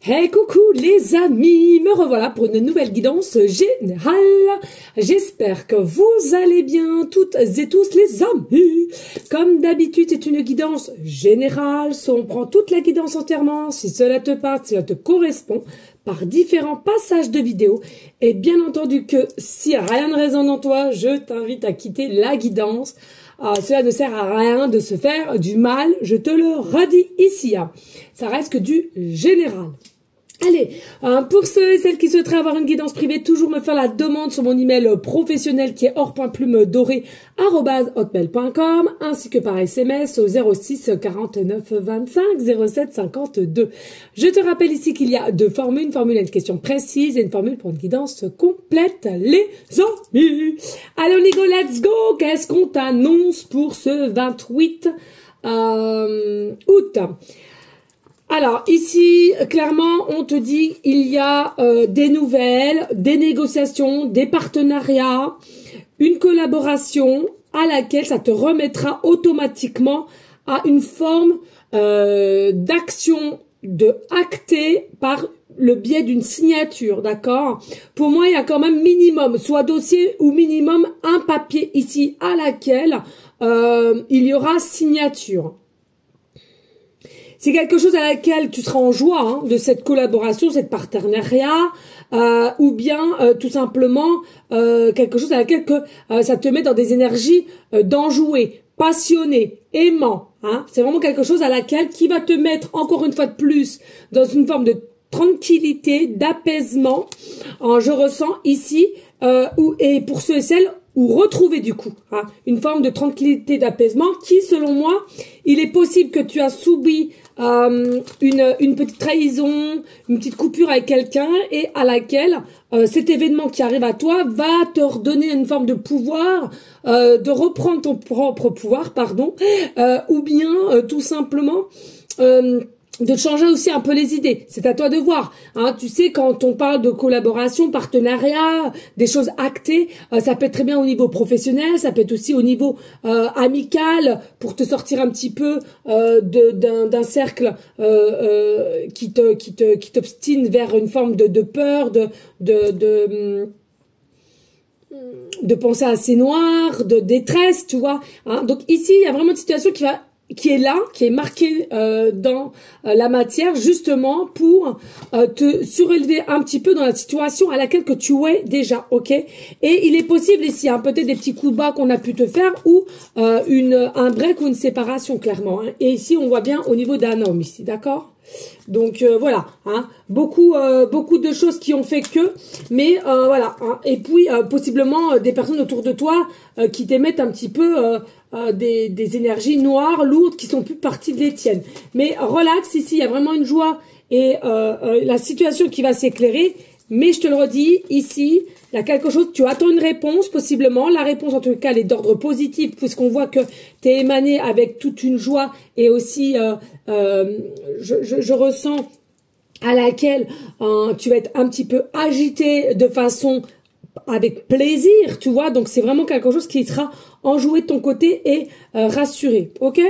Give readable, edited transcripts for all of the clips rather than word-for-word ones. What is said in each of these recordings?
Hey coucou les amis, me revoilà pour une nouvelle guidance générale. J'espère que vous allez bien toutes et tous les amis. Comme d'habitude, c'est une guidance générale, on prend toute la guidance entièrement, si cela te parle, si cela te correspond, par différents passages de vidéo. Et bien entendu que si rien ne résonne en toi, je t'invite à quitter la guidance. Cela ne sert à rien de se faire du mal, je te le redis ici. Ça reste que du général. Allez, pour ceux et celles qui souhaiteraient avoir une guidance privée, toujours me faire la demande sur mon email professionnel qui est or.plume-doré@hotmail.com ainsi que par SMS au 06 49 25 07 52. Je te rappelle ici qu'il y a deux formules, une formule à une question précise et une formule pour une guidance complète, les amis. Allez, on y go, let's go. Qu'est-ce qu'on t'annonce pour ce 28 août? Alors, ici, clairement, on te dit il y a des nouvelles, des négociations, des partenariats, une collaboration à laquelle ça te remettra automatiquement à une forme d'action de acter par le biais d'une signature, d'accord? Pour moi, il y a quand même minimum, soit dossier ou minimum un papier ici à laquelle il y aura signature. C'est quelque chose à laquelle tu seras en joie hein, de cette collaboration, cette partenariat, ou bien tout simplement quelque chose à laquelle ça te met dans des énergies d'enjoué, passionné, aimant. Hein. C'est vraiment quelque chose à laquelle qui va te mettre encore une fois de plus dans une forme de tranquillité, d'apaisement. Je ressens ici, et pour ceux et celles ou retrouver du coup hein, une forme de tranquillité, d'apaisement qui, selon moi, il est possible que tu as subi une petite trahison, une petite coupure avec quelqu'un et à laquelle cet événement qui arrive à toi va te redonner une forme de pouvoir, de reprendre ton propre pouvoir, pardon, ou bien tout simplement de changer aussi un peu les idées. C'est à toi de voir. Hein. Tu sais, quand on parle de collaboration, partenariat, des choses actées, ça peut être très bien au niveau professionnel, ça peut être aussi au niveau amical, pour te sortir un petit peu d'un cercle qui t'obstine vers une forme de peur, de pensée assez noire, de détresse, tu vois. Hein. Donc ici, il y a vraiment une situation qui est là, qui est marquée dans la matière, justement pour te surélever un petit peu dans la situation à laquelle que tu es déjà, ok? Et il est possible ici, hein, peut-être des petits coups de bas qu'on a pu te faire ou un break ou une séparation, clairement. Hein. Et ici, on voit bien au niveau d'un homme, ici, d'accord? Donc voilà, hein, beaucoup de choses qui ont fait que, mais voilà, hein, et puis possiblement des personnes autour de toi qui t'émettent un petit peu des énergies noires, lourdes, qui sont plus partie des tiennes. Mais relax, ici, il y a vraiment une joie et la situation qui va s'éclairer. Mais je te le redis, ici, il y a quelque chose, tu attends une réponse, possiblement. La réponse, en tout cas, elle est d'ordre positif, puisqu'on voit que tu es émané avec toute une joie et aussi, je ressens à laquelle tu vas être un petit peu agité de façon avec plaisir, tu vois. Donc, c'est vraiment quelque chose qui sera enjoué de ton côté et rassuré, ok?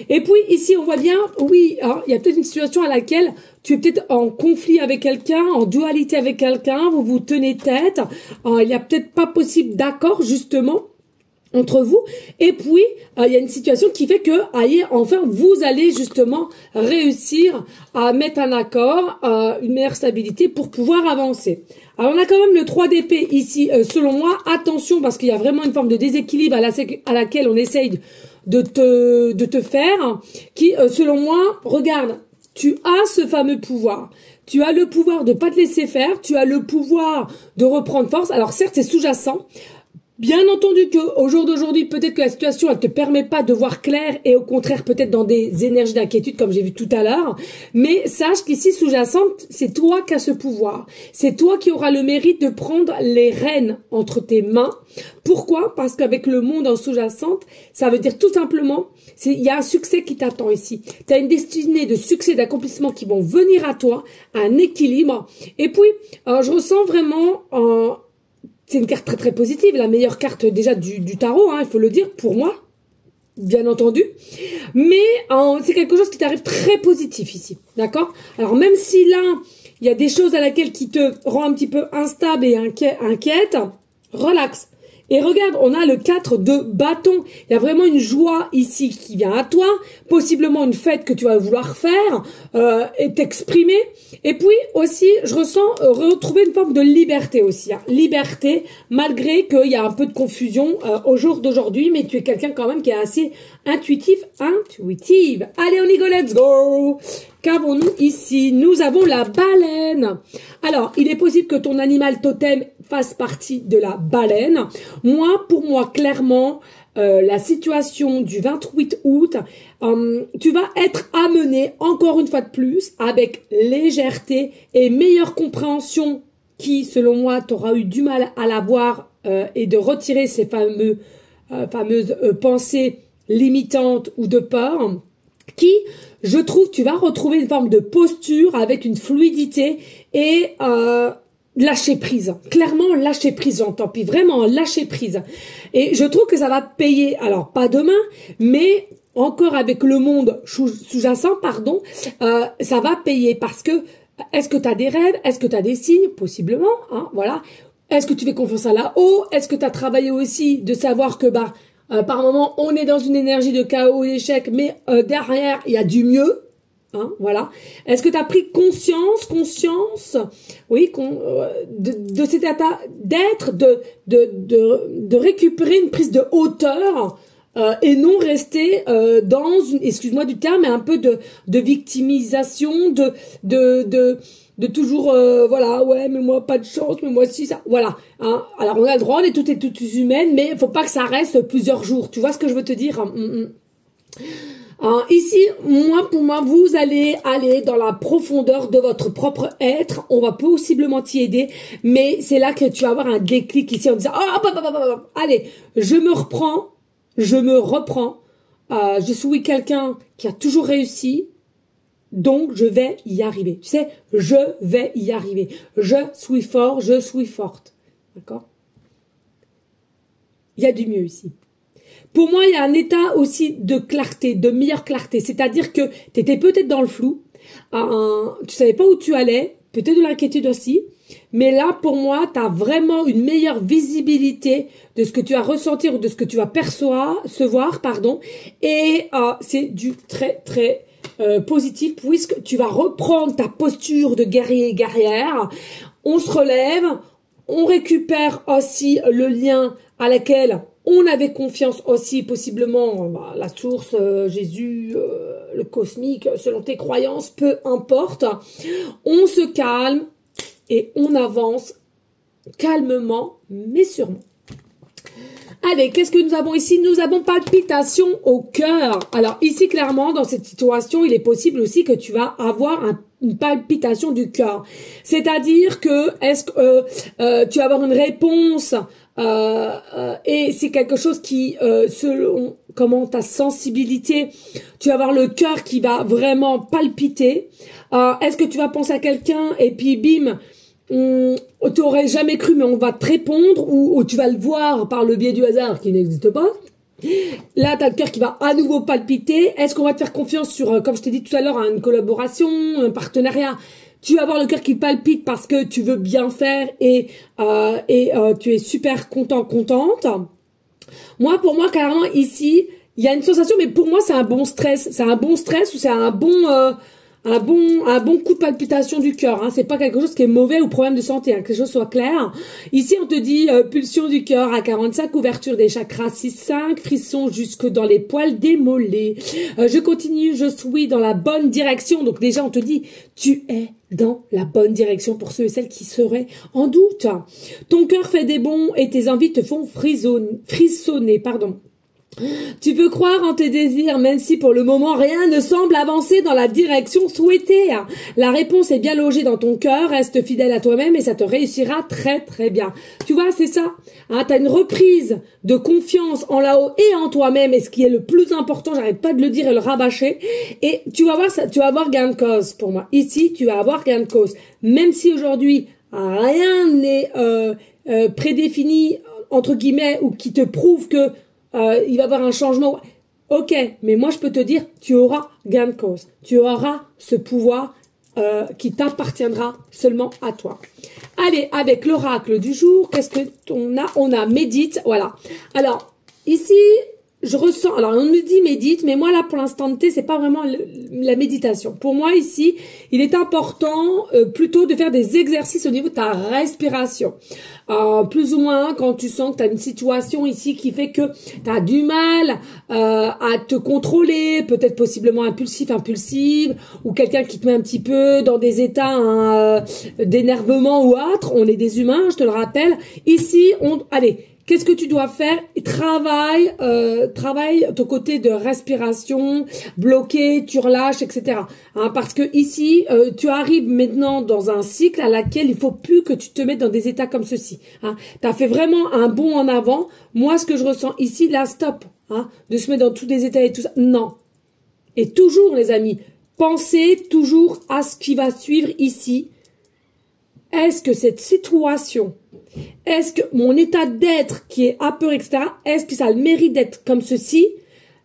Et puis, ici, on voit bien, oui, hein, il y a peut-être une situation à laquelle tu es peut-être en conflit avec quelqu'un, en dualité avec quelqu'un, vous vous tenez tête, il n'y a peut-être pas possible d'accord, justement, entre vous, et puis il y a une situation qui fait que enfin vous allez justement réussir à mettre un accord, une meilleure stabilité pour pouvoir avancer. Alors on a quand même le 3 d'épée ici, selon moi, attention parce qu'il y a vraiment une forme de déséquilibre à laquelle on essaye de te faire, qui selon moi, regarde, tu as ce fameux pouvoir. Tu as le pouvoir de pas te laisser faire, tu as le pouvoir de reprendre force. Alors certes, c'est sous-jacent. Bien entendu que au jour d'aujourd'hui, peut-être que la situation elle te permet pas de voir clair et au contraire peut-être dans des énergies d'inquiétude comme j'ai vu tout à l'heure. Mais sache qu'ici sous-jacente, c'est toi qui as ce pouvoir. C'est toi qui auras le mérite de prendre les rênes entre tes mains. Pourquoi? Parce qu'avec le monde en sous-jacente, ça veut dire tout simplement, il y a un succès qui t'attend ici. Tu as une destinée de succès, d'accomplissement qui vont venir à toi, un équilibre. Et puis, je ressens vraiment c'est une carte très très positive, la meilleure carte déjà du tarot, hein, il faut le dire, pour moi, bien entendu. Mais c'est quelque chose qui t'arrive très positif ici, d'accord? Alors même si là, il y a des choses à laquelle qui te rend un petit peu instable et inquiète, relax. Et regarde, on a le 4 de bâton. Il y a vraiment une joie ici qui vient à toi, possiblement une fête que tu vas vouloir faire et t'exprimer. Et puis aussi, je ressens retrouver une forme de liberté aussi. Hein. Liberté, malgré qu'il y a un peu de confusion au jour d'aujourd'hui, mais tu es quelqu'un quand même qui est assez intuitive. Allez, on y go, let's go. Qu'avons-nous ici? Nous avons la baleine. Alors, il est possible que ton animal totem fasse partie de la baleine. Pour moi, clairement, la situation du 28 août, tu vas être amené, encore une fois de plus, avec légèreté et meilleure compréhension qui, selon moi, tu auras eu du mal à l'avoir et de retirer ces fameuses pensées limitantes ou de peur qui, je trouve, tu vas retrouver une forme de posture avec une fluidité et lâcher prise. Clairement, lâcher prise, j'entends. Puis vraiment, lâcher prise. Et je trouve que ça va payer. Alors, pas demain, mais encore avec le monde sous-jacent, ça va payer parce que est-ce que tu as des rêves? Est-ce que tu as des signes? Possiblement, hein, voilà. Est-ce que tu fais confiance à là-haut? Est-ce que tu as travaillé aussi de savoir que, par moment, on est dans une énergie de chaos et d'échec, mais derrière, il y a du mieux. Hein, voilà. Est-ce que tu as pris conscience, oui, de cet état d'être, de récupérer une prise de hauteur et non rester dans une, excuse-moi du terme, mais un peu de victimisation, de toujours voilà, ouais, mais moi pas de chance, mais moi si ça, voilà. Hein. Alors on a le droit, on est toutes et toutes humaines, mais il faut pas que ça reste plusieurs jours. Tu vois ce que je veux te dire? Ici, pour moi, vous allez aller dans la profondeur de votre propre être. On va possiblement t'y aider, mais c'est là que tu vas avoir un déclic ici en disant allez, je me reprends, je suis quelqu'un qui a toujours réussi. Donc, je vais y arriver. Tu sais, je vais y arriver. Je suis fort, je suis forte. D'accord? Il y a du mieux ici. Pour moi, il y a un état aussi de clarté, de meilleure clarté. C'est-à-dire que tu étais peut-être dans le flou. Tu savais pas où tu allais. Peut-être de l'inquiétude aussi. Mais là, pour moi, tu as vraiment une meilleure visibilité de ce que tu vas ressentir ou de ce que tu vas percevoir. Et c'est du très, très... positif puisque tu vas reprendre ta posture de guerrier et guerrière. On se relève, on récupère aussi le lien à laquelle on avait confiance aussi, possiblement la source, Jésus, le cosmique, selon tes croyances, peu importe. On se calme et on avance calmement mais sûrement. Allez, qu'est-ce que nous avons ici? Nous avons palpitation au cœur. Alors ici, clairement, dans cette situation, il est possible aussi que tu vas avoir une palpitation du cœur. C'est-à-dire que tu vas avoir une réponse et c'est quelque chose qui, selon comment ta sensibilité, tu vas avoir le cœur qui va vraiment palpiter. Est-ce que tu vas penser à quelqu'un et puis bim, tu aurais jamais cru mais on va te répondre ou tu vas le voir par le biais du hasard qui n'existe pas. Là, tu as le cœur qui va à nouveau palpiter. Est-ce qu'on va te faire confiance sur, comme je t'ai dit tout à l'heure, une collaboration, un partenariat? Tu vas avoir le cœur qui palpite parce que tu veux bien faire et tu es super contente. Pour moi, carrément, ici, il y a une sensation, mais pour moi, c'est un bon stress. C'est un bon stress ou c'est un bon coup de palpitation du cœur. Hein. C'est pas quelque chose qui est mauvais ou problème de santé. Hein. Que les choses soient claires. Ici, on te dit pulsion du cœur à 45, ouverture des chakras 6-5, frisson jusque dans les poils des mollets. Je continue, je suis dans la bonne direction. Donc déjà, on te dit, tu es dans la bonne direction pour ceux et celles qui seraient en doute. Ton cœur fait des bonds et tes envies te font frissonner. Tu peux croire en tes désirs, même si pour le moment rien ne semble avancer dans la direction souhaitée. La réponse est bien logée dans ton cœur, reste fidèle à toi-même et ça te réussira très très bien. Tu vois, c'est ça. Hein, tu as une reprise de confiance en là-haut et en toi-même, et ce qui est le plus important, j'arrête pas de le dire et le rabâcher. Et tu vas voir ça, tu vas avoir gain de cause pour moi. Ici, tu vas avoir gain de cause. Même si aujourd'hui, rien n'est prédéfini, entre guillemets, ou qui te prouve que il va y avoir un changement. Ok, mais moi je peux te dire, tu auras gain de cause. Tu auras ce pouvoir qui t'appartiendra seulement à toi. Allez, avec l'oracle du jour, qu'est-ce que on a médite, voilà. Alors, ici, je ressens, alors on me dit médite, mais moi là pour l'instant T, c'est pas vraiment la méditation. Pour moi ici, il est important plutôt de faire des exercices au niveau de ta respiration. Plus ou moins quand tu sens que tu as une situation ici qui fait que tu as du mal à te contrôler, peut-être possiblement impulsive, ou quelqu'un qui te met un petit peu dans des états d'énervement ou autre. On est des humains, je te le rappelle. Ici, allez, qu'est-ce que tu dois faire? Travaille ton côté de respiration, bloqué, tu relâches, etc. Hein, parce que ici, tu arrives maintenant dans un cycle à laquelle il faut plus que tu te mettes dans des états comme ceci. Hein. Tu as fait vraiment un bond en avant. Moi, ce que je ressens ici, là, stop. Hein, de se mettre dans tous des états et tout ça. Non. Et toujours, les amis, pensez toujours à ce qui va suivre ici. Est-ce que cette situation, est-ce que mon état d'être qui est apeuré, etc., est-ce que ça a le mérite d'être comme ceci,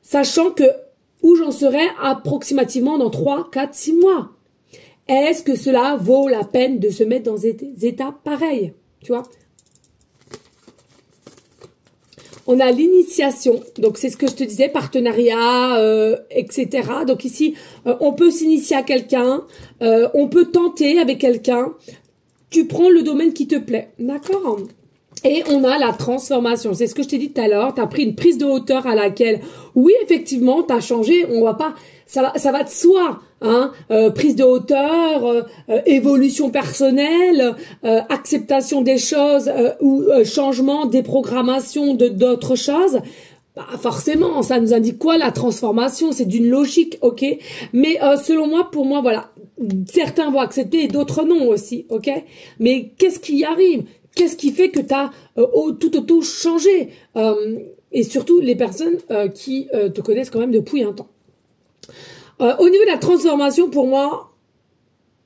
sachant que où j'en serai approximativement dans 3, 4, 6 mois? Est-ce que cela vaut la peine de se mettre dans des états pareils? Tu vois? On a l'initiation, donc c'est ce que je te disais, partenariat, etc. Donc ici, on peut s'initier à quelqu'un, on peut tenter avec quelqu'un. Tu prends le domaine qui te plaît, d'accord? Et on a la transformation. C'est ce que je t'ai dit tout à l'heure. Tu as pris une prise de hauteur à laquelle, oui, effectivement, tu as changé. On va pas, ça va de soi, hein. Prise de hauteur, évolution personnelle, acceptation des choses ou changement, déprogrammation d'autres choses. Bah, forcément, ça nous indique quoi? La transformation, c'est d'une logique, ok? Mais selon moi, pour moi, voilà, certains vont accepter et d'autres non aussi, ok? Mais qu'est-ce qui y arrive? Qu'est-ce qui fait que tu as tout changé? Et surtout les personnes qui te connaissent quand même depuis un temps. Au niveau de la transformation, pour moi,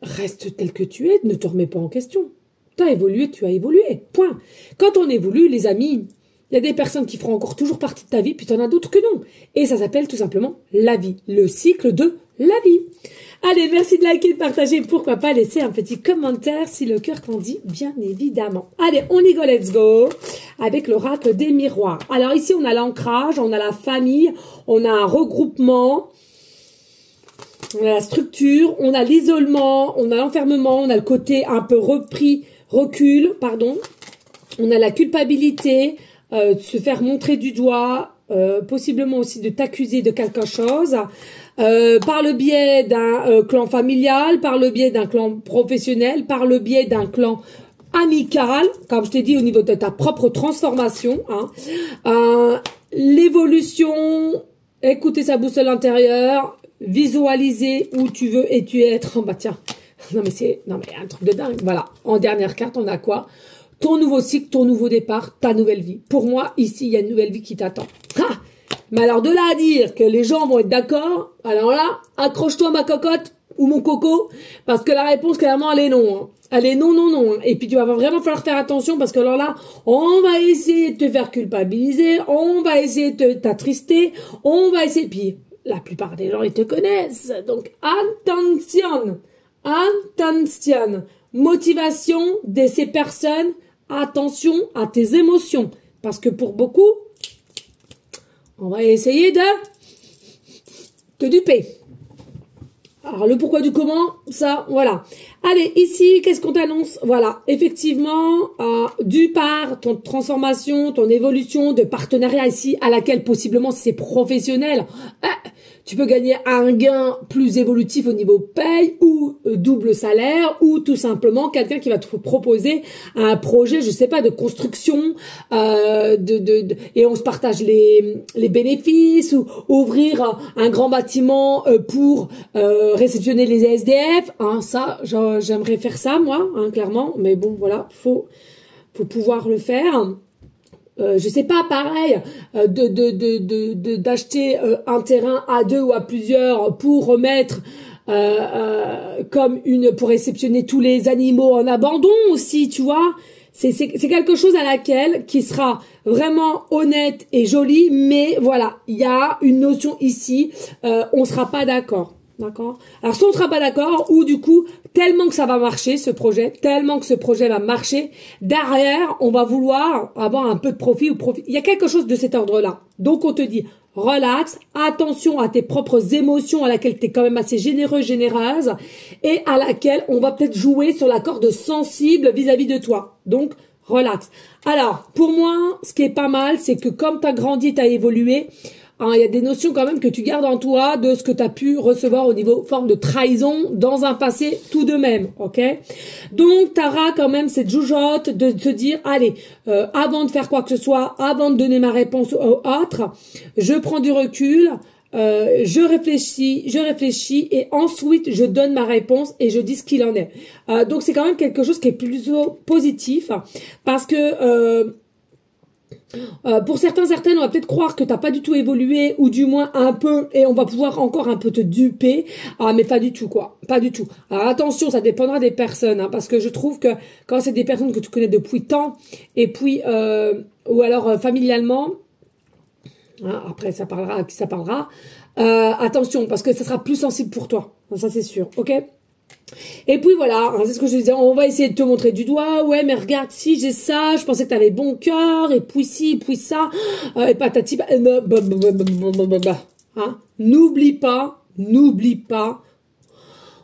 reste tel que tu es, ne te remets pas en question. Tu as évolué, tu as évolué, point. Quand on évolue, les amis, il y a des personnes qui feront encore toujours partie de ta vie, puis tu en as d'autres que non. Et ça s'appelle tout simplement la vie, le cycle de la vie. Allez, merci de liker, de partager, pourquoi pas laisser un petit commentaire si le cœur t'en dit, bien évidemment. Allez, on y go, let's go, avec l'oracle des miroirs. Alors ici, on a l'ancrage, on a la famille, on a un regroupement, on a la structure, on a l'isolement, on a l'enfermement, on a le côté un peu recul, pardon. On a la culpabilité, de se faire montrer du doigt, possiblement aussi de t'accuser de quelque chose, par le biais d'un clan familial, par le biais d'un clan professionnel, par le biais d'un clan amical, comme je t'ai dit au niveau de ta propre transformation, hein. L'évolution, écouter sa boussole intérieure, visualiser où tu veux et tu être. Bah tiens, non mais un truc de dingue. Voilà, en dernière carte, on a quoi? Ton nouveau cycle, ton nouveau départ, ta nouvelle vie. Pour moi, ici, il y a une nouvelle vie qui t'attend. Mais alors, de là à dire que les gens vont être d'accord, alors là, accroche-toi ma cocotte ou mon coco, parce que la réponse, clairement, elle est non. Hein. Elle est non, non, non. Hein. Et puis, tu vas vraiment falloir faire attention, parce que alors là, on va essayer de te faire culpabiliser, on va essayer de t'attrister, on va essayer... Puis, la plupart des gens, ils te connaissent. Donc, attention, attention. Motivation de ces personnes, attention à tes émotions. Parce que pour beaucoup, on va essayer de te duper. Alors, le pourquoi du comment, ça, voilà. Allez, ici, qu'est-ce qu'on t'annonce? Voilà, effectivement, du par ton transformation, ton évolution de partenariat ici, à laquelle possiblement, si c'est professionnel, tu peux gagner un gain plus évolutif au niveau paye ou double salaire ou tout simplement quelqu'un qui va te proposer un projet, je sais pas, de construction, et on se partage les bénéfices ou ouvrir un grand bâtiment pour réceptionner les SDF. Hein, ça, j'aimerais faire ça moi, hein, clairement. Mais bon, voilà, faut pouvoir le faire. Je sais pas, pareil, d'acheter un terrain à 2 ou à plusieurs pour remettre pour réceptionner tous les animaux en abandon aussi, tu vois. C'est quelque chose à laquelle qui sera vraiment honnête et joli, mais voilà, il y a une notion ici, on sera pas d'accord. D'accord? Alors, si on ne sera pas d'accord, ou du coup, tellement que ça va marcher, ce projet, tellement que ce projet va marcher, derrière, on va vouloir avoir un peu de profit ou profit. Il y a quelque chose de cet ordre-là. Donc, on te dit, relax, attention à tes propres émotions à laquelle tu es quand même assez généreux, généreuse, et à laquelle on va peut-être jouer sur la corde sensible vis-à-vis de toi. Donc, relax. Alors, pour moi, ce qui est pas mal, c'est que comme tu as grandi, tu as évolué, hein, il y a des notions quand même que tu gardes en toi de ce que tu as pu recevoir au niveau forme de trahison dans un passé tout de même, ok? Donc, tu auras quand même cette joujotte de te dire, allez, avant de faire quoi que ce soit, avant de donner ma réponse au autre, je prends du recul, je réfléchis et ensuite je donne ma réponse et je dis ce qu'il en est. Donc, c'est quand même quelque chose qui est plutôt positif parce que... pour certaines, on va peut-être croire que t'as pas du tout évolué ou du moins un peu et on va pouvoir encore un peu te duper, mais pas du tout quoi, pas du tout. Alors attention, ça dépendra des personnes, hein, parce que je trouve que quand c'est des personnes que tu connais depuis tant et puis ou alors familialement, hein, après ça parlera à qui ça parlera, attention parce que ça sera plus sensible pour toi, ça c'est sûr, ok? Et puis voilà, c'est ce que je disais, on va essayer de te montrer du doigt, ouais mais regarde si j'ai ça, je pensais que t'avais bon cœur, et puis ci, et puis ça, et patati, hein, n'oublie pas,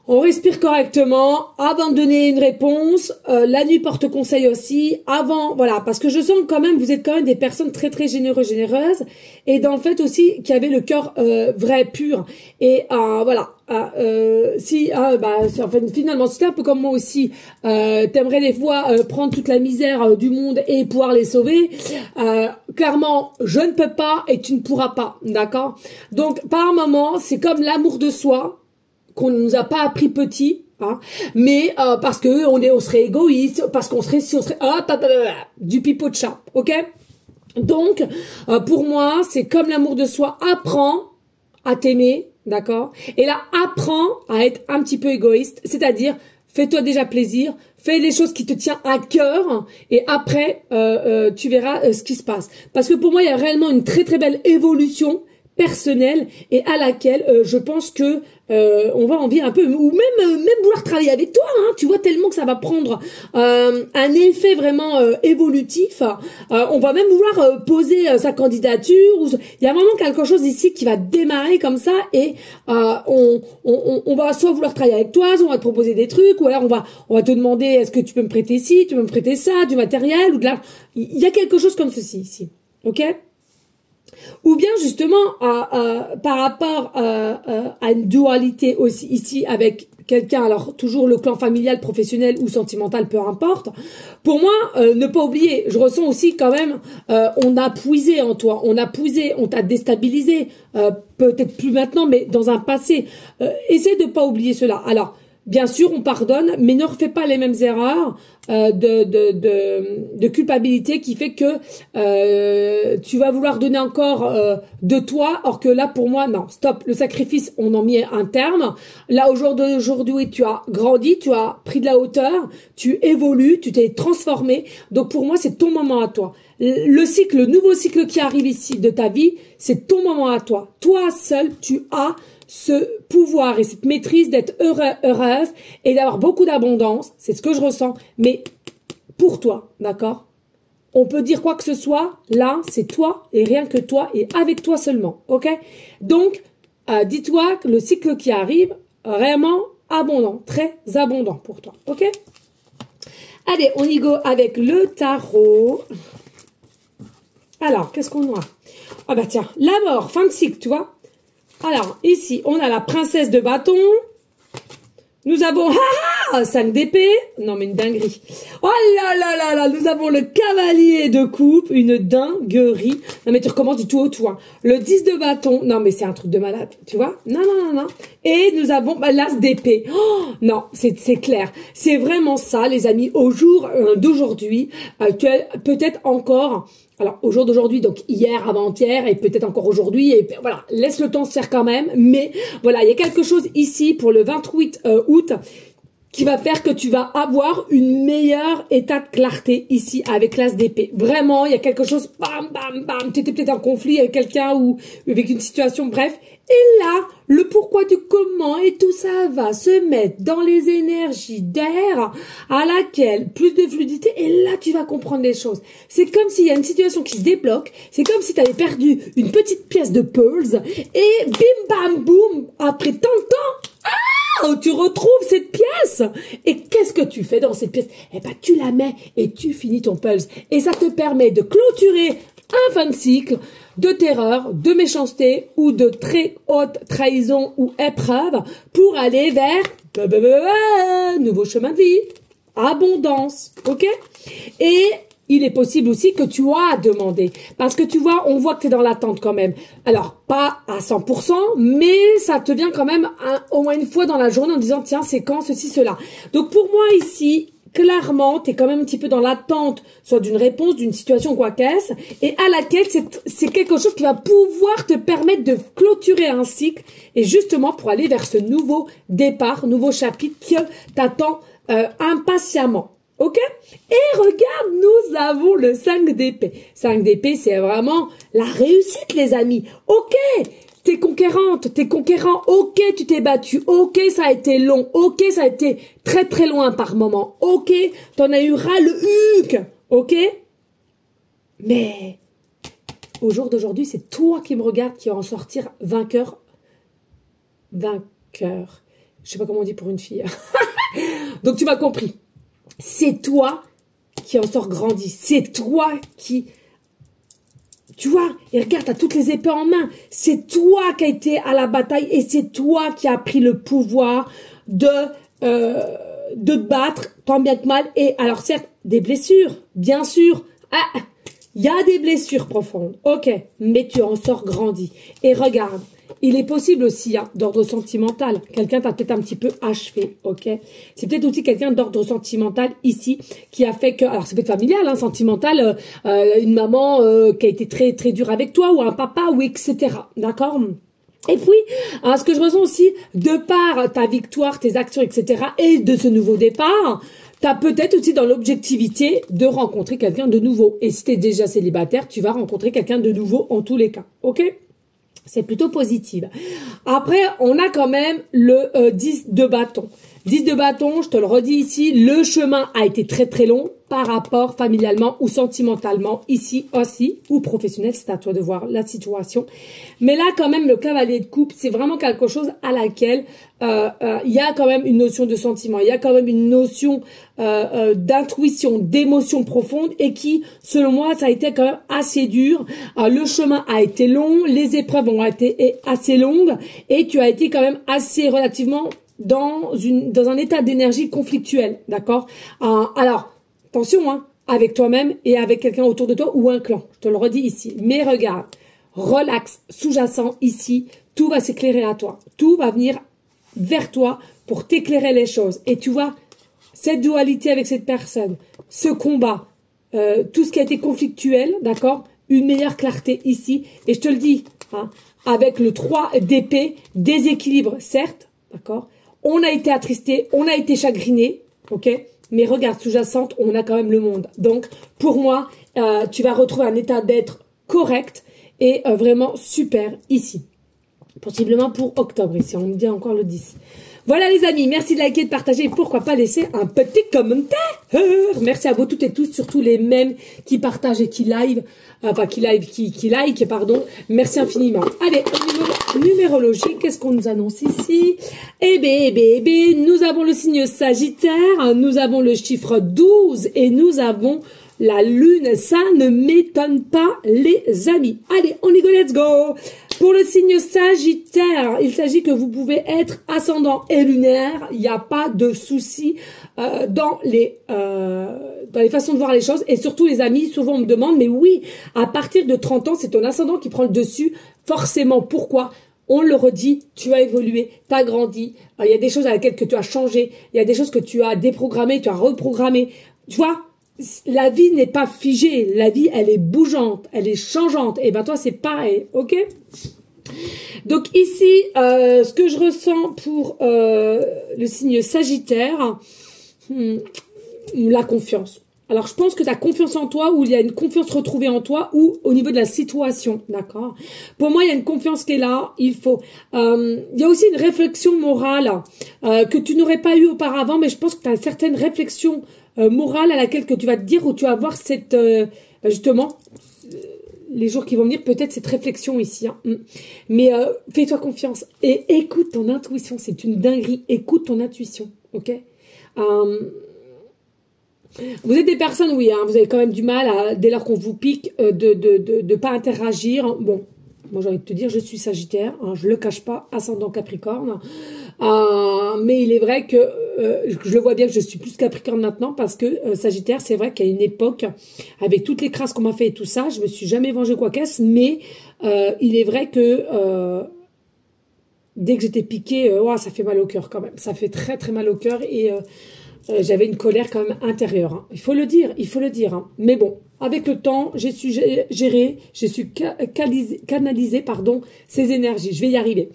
on respire correctement avant de donner une réponse. La nuit porte conseil aussi. Avant, voilà, parce que je sens quand même, vous êtes quand même des personnes très très généreuses et dans le fait aussi qui avaient le cœur vrai, pur. Et voilà, en fait, finalement, si t'es un peu comme moi aussi, t'aimerais des fois prendre toute la misère du monde et pouvoir les sauver. Clairement, je ne peux pas et tu ne pourras pas, d'accord? Donc, par moment, c'est comme l'amour de soi. Qu'on ne nous a pas appris petit, hein, mais parce que on serait égoïste, parce qu'on serait du pipeau de chat, ok? Donc, pour moi, c'est comme l'amour de soi, apprends à t'aimer, d'accord? Et là, apprends à être un petit peu égoïste, c'est-à-dire, fais-toi déjà plaisir, fais les choses qui te tiennent à cœur, et après, tu verras ce qui se passe. Parce que pour moi, il y a réellement une très très belle évolution personnelle et à laquelle je pense que on va envier un peu ou même vouloir travailler avec toi, hein, tu vois, tellement que ça va prendre un effet vraiment évolutif, on va même vouloir poser sa candidature, il y a vraiment quelque chose ici qui va démarrer comme ça et on va soit vouloir travailler avec toi, soit on va te proposer des trucs, ou alors on va te demander est-ce que tu peux me prêter ci, tu peux me prêter ça, du matériel ou de l'argent, il y a quelque chose comme ceci ici, ok? Ou bien justement par rapport à une dualité aussi ici avec quelqu'un, alors toujours le clan familial, professionnel ou sentimental, peu importe. Pour moi, ne pas oublier, je ressens aussi quand même, on a puisé en toi, on t'a déstabilisé, peut-être plus maintenant, mais dans un passé. Essaie de pas oublier cela. Alors, bien sûr, on pardonne, mais ne refais pas les mêmes erreurs de culpabilité qui fait que tu vas vouloir donner encore de toi, or que là, pour moi, non, stop, le sacrifice, on en met un terme. Là, aujourd'hui, tu as grandi, tu as pris de la hauteur, tu évolues, tu t'es transformé. Donc, pour moi, c'est ton moment à toi. Le nouveau cycle qui arrive ici de ta vie, c'est ton moment à toi. Toi seul, tu as ce pouvoir et cette maîtrise d'être heureuse et d'avoir beaucoup d'abondance, c'est ce que je ressens, mais pour toi, d'accord? On peut dire quoi que ce soit, là, c'est toi et rien que toi et avec toi seulement, ok? Donc, dis-toi que le cycle qui arrive, vraiment abondant, très abondant pour toi, ok? Allez, on y go avec le tarot. Alors, qu'est-ce qu'on a? Ah bah tiens, la mort, fin de cycle, tu vois? Alors, ici, on a la princesse de bâton. Nous avons 5 d'épée. Non, mais une dinguerie. Oh là là là là, nous avons le cavalier de coupe, une dinguerie. Non, mais tu recommences du tout au tout. Hein. Le 10 de bâton. Non, mais c'est un truc de malade, tu vois. Non, non, non, non. Et nous avons l'as d'épée. Oh, non, c'est clair. C'est vraiment ça, les amis. Au jour d'aujourd'hui, tu as peut-être encore... Alors, au jour d'aujourd'hui, donc hier, avant-hier, et peut-être encore aujourd'hui, et voilà, laisse le temps se faire quand même, mais voilà, il y a quelque chose ici pour le 28 août qui va faire que tu vas avoir une meilleure état de clarté ici avec l'as d'épée. Vraiment, il y a quelque chose, bam, bam, bam, tu étais peut-être en conflit avec quelqu'un ou avec une situation, bref. Et là, le pourquoi du comment et tout ça va se mettre dans les énergies d'air à laquelle plus de fluidité et là, tu vas comprendre les choses. C'est comme s'il y a une situation qui se débloque, c'est comme si tu avais perdu une petite pièce de puzzle et bim, bam, boum, après tant de temps, tu retrouves cette pièce. Et qu'est-ce que tu fais dans cette pièce? Eh ben, tu la mets et tu finis ton puzzle. Et ça te permet de clôturer un fin de cycle de terreur, de méchanceté ou de très haute trahison ou épreuve pour aller vers nouveau chemin de vie, abondance, ok? Et il est possible aussi que tu as demandé. Parce que tu vois, on voit que tu es dans l'attente quand même. Alors, pas à 100%, mais ça te vient quand même au moins une fois dans la journée en disant, tiens, c'est quand ceci, cela. Donc, pour moi, ici, clairement, tu es quand même un petit peu dans l'attente, soit d'une réponse, d'une situation, quoi qu'est-ce, et à laquelle c'est quelque chose qui va pouvoir te permettre de clôturer un cycle, et justement pour aller vers ce nouveau départ, nouveau chapitre que t'attends impatiemment. Ok? Et regarde, nous avons le 5 d'épée. 5 d'épée, c'est vraiment la réussite, les amis. Ok, t'es conquérante, t'es conquérant. Ok, tu t'es battu. Ok, ça a été long. Ok, ça a été très très loin par moment. Ok, t'en as eu ras le huc. Ok? Mais au jour d'aujourd'hui, c'est toi qui me regardes qui va en sortir vainqueur. Vainqueur. Je sais pas comment on dit pour une fille. Donc tu m'as compris. C'est toi qui en sors grandi. C'est toi qui... Tu vois, et regarde, t'as toutes les épées en main. C'est toi qui as été à la bataille et c'est toi qui as pris le pouvoir de te battre, tant bien que mal. Et alors certes, des blessures, bien sûr. Ah, il y a des blessures profondes. Ok, mais tu en sors grandi. Et regarde. Il est possible aussi d'ordre sentimental. Quelqu'un t'a peut-être un petit peu achevé, ok? C'est peut-être aussi quelqu'un d'ordre sentimental ici qui a fait que... Alors, c'est peut-être familial, hein, sentimental, une maman qui a été très très dure avec toi ou un papa ou etc. D'accord? Et puis, ce que je ressens aussi, de par ta victoire, tes actions, etc. et de ce nouveau départ... T'as peut-être aussi dans l'objectivité de rencontrer quelqu'un de nouveau. Et si t'es déjà célibataire, tu vas rencontrer quelqu'un de nouveau en tous les cas, ok? C'est plutôt positif. Après, on a quand même le 10 de bâton. 10 de bâton, je te le redis ici, le chemin a été très très long par rapport familialement ou sentimentalement, ici aussi, ou professionnel, c'est à toi de voir la situation. Mais là, quand même, le cavalier de coupe, c'est vraiment quelque chose à laquelle il y a quand même une notion de sentiment, il y a quand même une notion d'intuition, d'émotion profonde et qui, selon moi, ça a été quand même assez dur. Le chemin a été long, les épreuves ont été assez longues et tu as été quand même assez relativement dans un état d'énergie conflictuel, d'accord? Alors, attention, hein, avec toi-même et avec quelqu'un autour de toi ou un clan, je te le redis ici. Mais regarde, relax, sous-jacent ici, tout va s'éclairer à toi. Tout va venir vers toi pour t'éclairer les choses. Et tu vois, cette dualité avec cette personne, ce combat, tout ce qui a été conflictuel, d'accord? Une meilleure clarté ici. Et je te le dis, hein, avec le 3 d'épée, déséquilibre, certes, d'accord? On a été attristé, on a été chagriné, ok? Mais regarde, sous-jacente, on a quand même le monde. Donc, pour moi, tu vas retrouver un état d'être correct et vraiment super ici. Possiblement pour octobre, ici, on me dit encore le 10. Voilà les amis, merci de liker, de partager et pourquoi pas laisser un petit commentaire. Merci à vous toutes et tous, surtout les mêmes qui partagent et qui like, pardon. Merci infiniment. Allez, au niveau numérologie, qu'est-ce qu'on nous annonce ici? Eh bien, nous avons le signe Sagittaire, nous avons le chiffre 12 et nous avons la lune. Ça ne m'étonne pas les amis. Allez, on y go, let's go. Pour le signe Sagittaire, il s'agit que vous pouvez être ascendant et lunaire. Il n'y a pas de souci dans les façons de voir les choses. Et surtout, les amis, souvent on me demande, mais oui, à partir de 30 ans, c'est ton ascendant qui prend le dessus. Forcément, pourquoi ? On le redit, tu as évolué, tu as grandi. Il y a des choses à laquelle que tu as changé. Il y a des choses que tu as déprogrammées, tu as reprogrammées. Tu vois ? La vie n'est pas figée, la vie elle est bougeante, elle est changeante, et ben toi c'est pareil, ok? Donc ici, ce que je ressens pour le signe Sagittaire, la confiance. Alors, je pense que tu as confiance en toi, ou il y a une confiance retrouvée en toi, ou au niveau de la situation, d'accord? Pour moi, il y a une confiance qui est là, il y a aussi une réflexion morale que tu n'aurais pas eu auparavant, mais je pense que tu as certaines réflexions morales à laquelle que tu vas te dire, où tu vas avoir cette, justement, les jours qui vont venir, peut-être cette réflexion ici. Hein. Mais fais-toi confiance et écoute ton intuition, c'est une dinguerie, écoute ton intuition, ok? Vous êtes des personnes, oui, hein, vous avez quand même du mal, dès lors qu'on vous pique, de pas interagir. Bon, moi j'ai envie de te dire, je suis Sagittaire, hein, je le cache pas, ascendant Capricorne. Mais il est vrai que je le vois bien que je suis plus Capricorne maintenant parce que Sagittaire, c'est vrai qu'à une époque, avec toutes les crasses qu'on m'a fait et tout ça, je me suis jamais vengée quoi qu'est-ce, mais il est vrai que dès que j'étais piquée, ça fait mal au cœur quand même. Ça fait très très mal au cœur et j'avais une colère quand même intérieure. Hein. Il faut le dire. Hein. Mais bon, avec le temps, j'ai su gérer, j'ai su canaliser ces énergies. Je vais y arriver.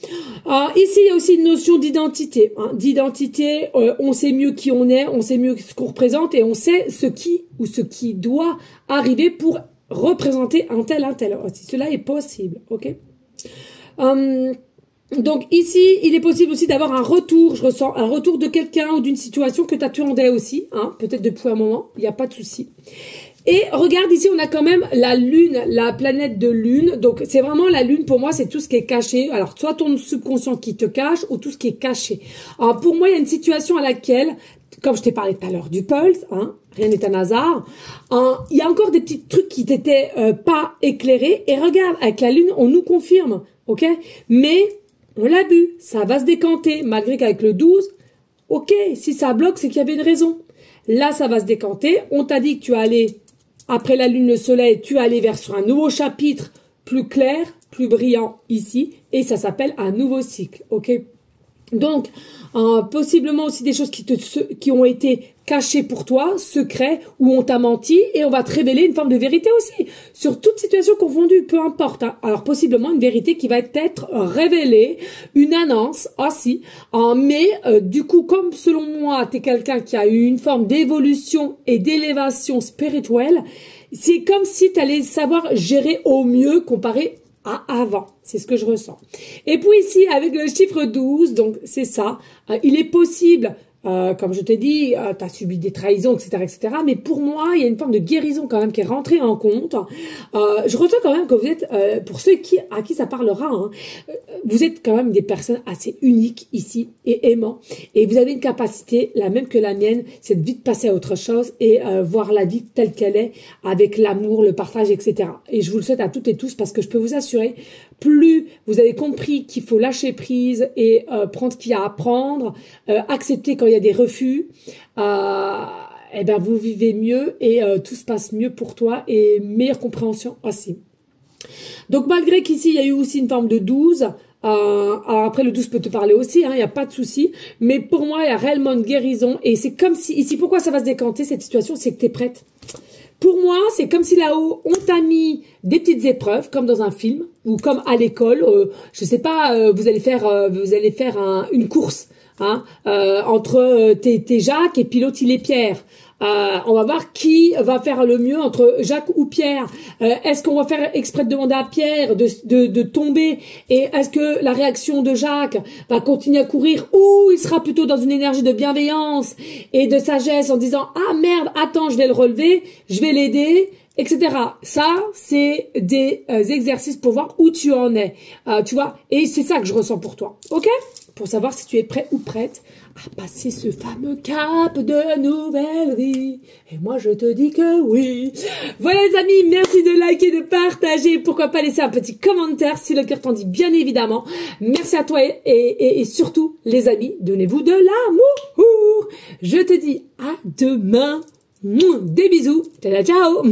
Ici, il y a aussi une notion d'identité. Hein. D'identité, on sait mieux qui on est, on sait mieux ce qu'on représente et on sait ce qui doit arriver pour représenter un tel. Si cela est possible, ok. Donc ici, il est possible aussi d'avoir un retour, je ressens un retour de quelqu'un ou d'une situation que tu attendais aussi, hein, peut-être depuis un moment, il n'y a pas de souci. Et regarde ici, on a quand même la lune, la planète de lune, donc c'est vraiment la lune pour moi, c'est tout ce qui est caché, alors soit ton subconscient qui te cache ou tout ce qui est caché. Alors pour moi, il y a une situation à laquelle, comme je t'ai parlé tout à l'heure du pulse, hein, rien n'est un hasard, il y a encore des petits trucs qui t'étaient pas éclairés, et regarde, avec la lune, on nous confirme, ok, mais on l'a bu, ça va se décanter, malgré qu'avec le 12, ok, si ça bloque, c'est qu'il y avait une raison. Là, ça va se décanter. On t'a dit que tu allais, après la lune, le soleil, tu allais vers sur un nouveau chapitre plus clair, plus brillant ici, et ça s'appelle un nouveau cycle, ok? Donc, possiblement aussi des choses qui ont été cachées pour toi, secrets, où on t'a menti, et on va te révéler une forme de vérité aussi, sur toute situation confondue, peu importe. Hein. Alors, possiblement une vérité qui va être révélée, une annonce aussi, mais du coup, comme selon moi, tu es quelqu'un qui a eu une forme d'évolution et d'élévation spirituelle, c'est comme si tu allais savoir gérer au mieux comparé à avant, c'est ce que je ressens. Et puis ici, avec le chiffre 12, donc c'est ça, il est possible, comme je t'ai dit, tu as subi des trahisons, etc., mais pour moi, il y a une forme de guérison quand même qui est rentrée en compte. Je ressens quand même que vous êtes, pour ceux à qui ça parlera, hein, vous êtes quand même des personnes assez uniques ici et aimants. Et vous avez une capacité, la même que la mienne, c'est de vite passer à autre chose et voir la vie telle qu'elle est, avec l'amour, le partage, etc. Et je vous le souhaite à toutes et tous parce que je peux vous assurer, plus vous avez compris qu'il faut lâcher prise et prendre ce qu'il y a à prendre, accepter quand il y a des refus, eh ben vous vivez mieux et tout se passe mieux pour toi et meilleure compréhension aussi. Donc malgré qu'ici il y a eu aussi une forme de 12, alors après le 12 peut te parler aussi, hein, il n'y a pas de souci, mais pour moi il y a réellement une guérison et c'est comme si, ici pourquoi ça va se décanter cette situation, c'est que tu es prête. Pour moi, c'est comme si là-haut, on t'a mis des petites épreuves, comme dans un film, ou comme à l'école, je sais pas, vous allez faire une course, hein, entre tes Jacques et puis l'autre il est Pierre. On va voir qui va faire le mieux entre Jacques ou Pierre. Est-ce qu'on va faire exprès de demander à Pierre de tomber et est-ce que la réaction de Jacques va continuer à courir ou il sera plutôt dans une énergie de bienveillance et de sagesse en disant ah merde, attends, je vais le relever, je vais l'aider, etc. Ça, c'est des exercices pour voir où tu en es, tu vois. Et c'est ça que je ressens pour toi, ok? Pour savoir si tu es prêt ou prête à passer ce fameux cap de nouvelle vie. Et moi, je te dis que oui. Voilà les amis, merci de liker, de partager. Pourquoi pas laisser un petit commentaire si le cœur t'en dit, bien évidemment. Merci à toi et surtout, les amis, donnez-vous de l'amour. Je te dis à demain. Des bisous. Ciao, ciao.